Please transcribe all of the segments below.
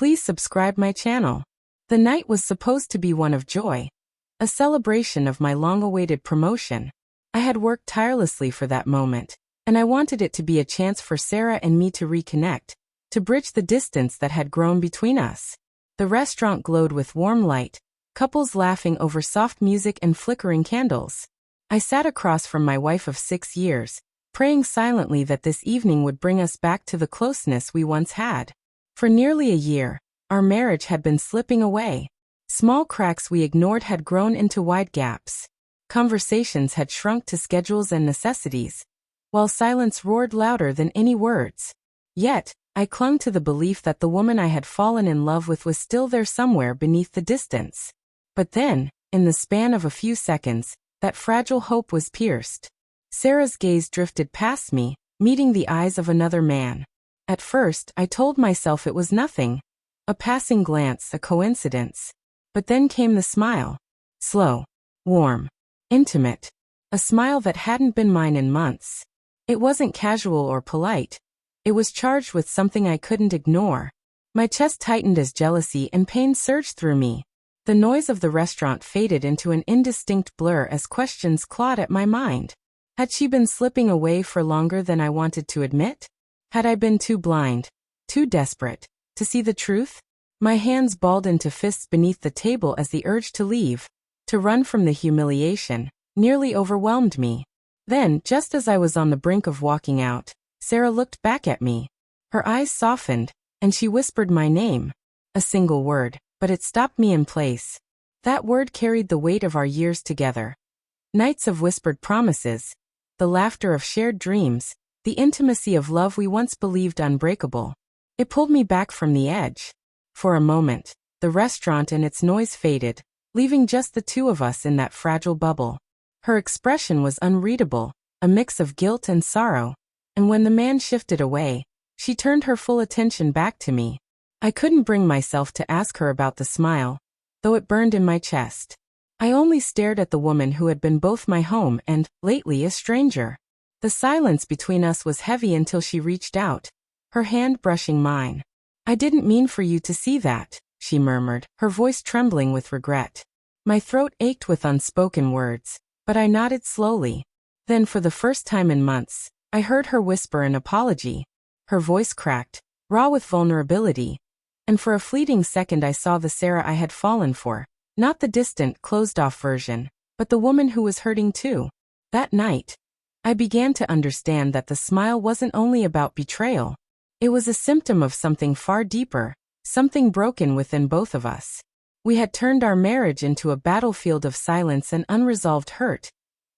Please subscribe my channel. The night was supposed to be one of joy, a celebration of my long-awaited promotion. I had worked tirelessly for that moment, and I wanted it to be a chance for Sarah and me to reconnect, to bridge the distance that had grown between us. The restaurant glowed with warm light, couples laughing over soft music and flickering candles. I sat across from my wife of 6 years, praying silently that this evening would bring us back to the closeness we once had. For nearly a year, our marriage had been slipping away. Small cracks we ignored had grown into wide gaps. Conversations had shrunk to schedules and necessities, while silence roared louder than any words. Yet, I clung to the belief that the woman I had fallen in love with was still there somewhere beneath the distance. But then, in the span of a few seconds, that fragile hope was pierced. Sarah's gaze drifted past me, meeting the eyes of another man. At first, I told myself it was nothing. A passing glance, a coincidence. But then came the smile. Slow, warm, intimate. A smile that hadn't been mine in months. It wasn't casual or polite. It was charged with something I couldn't ignore. My chest tightened as jealousy and pain surged through me. The noise of the restaurant faded into an indistinct blur as questions clawed at my mind. Had she been slipping away for longer than I wanted to admit? Had I been too blind, too desperate, to see the truth? My hands balled into fists beneath the table as the urge to leave, to run from the humiliation, nearly overwhelmed me. Then, just as I was on the brink of walking out, Sarah looked back at me. Her eyes softened, and she whispered my name. A single word, but it stopped me in place. That word carried the weight of our years together. Nights of whispered promises, the laughter of shared dreams, the intimacy of love we once believed unbreakable. It pulled me back from the edge. For a moment, the restaurant and its noise faded, leaving just the two of us in that fragile bubble. Her expression was unreadable, a mix of guilt and sorrow, and when the man shifted away, she turned her full attention back to me. I couldn't bring myself to ask her about the smile, though it burned in my chest. I only stared at the woman who had been both my home and, lately, a stranger. The silence between us was heavy until she reached out, her hand brushing mine. "I didn't mean for you to see that," she murmured, her voice trembling with regret. My throat ached with unspoken words, but I nodded slowly. Then for the first time in months, I heard her whisper an apology. Her voice cracked, raw with vulnerability, and for a fleeting second I saw the Sarah I had fallen for, not the distant, closed-off version, but the woman who was hurting too. That night, I began to understand that the smile wasn't only about betrayal. It was a symptom of something far deeper, something broken within both of us. We had turned our marriage into a battlefield of silence and unresolved hurt,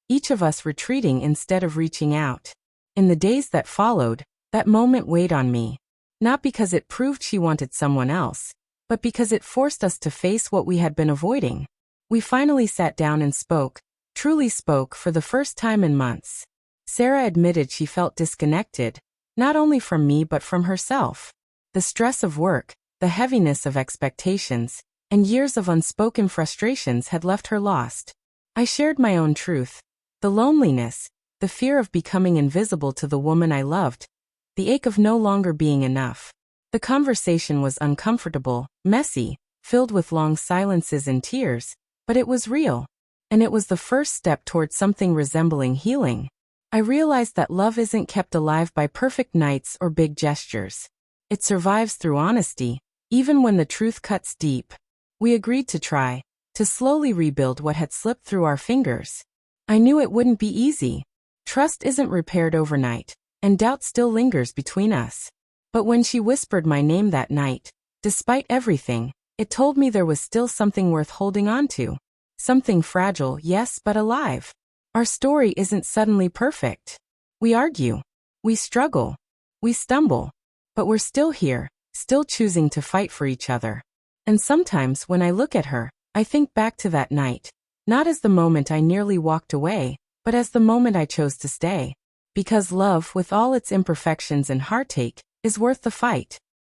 each of us retreating instead of reaching out. In the days that followed, that moment weighed on me, not because it proved she wanted someone else, but because it forced us to face what we had been avoiding. We finally sat down and spoke, truly spoke for the first time in months. Sarah admitted she felt disconnected, not only from me but from herself. The stress of work, the heaviness of expectations, and years of unspoken frustrations had left her lost. I shared my own truth. The loneliness, the fear of becoming invisible to the woman I loved, the ache of no longer being enough. The conversation was uncomfortable, messy, filled with long silences and tears, but it was real. And it was the first step toward something resembling healing. I realized that love isn't kept alive by perfect nights or big gestures. It survives through honesty, even when the truth cuts deep. We agreed to try, to slowly rebuild what had slipped through our fingers. I knew it wouldn't be easy. Trust isn't repaired overnight, and doubt still lingers between us. But when she whispered my name that night, despite everything, it told me there was still something worth holding on to. Something fragile, yes, but alive. Our story isn't suddenly perfect. We argue. We struggle. We stumble. But we're still here, still choosing to fight for each other. And sometimes when I look at her, I think back to that night, not as the moment I nearly walked away, but as the moment I chose to stay. Because love, with all its imperfections and heartache, is worth the fight.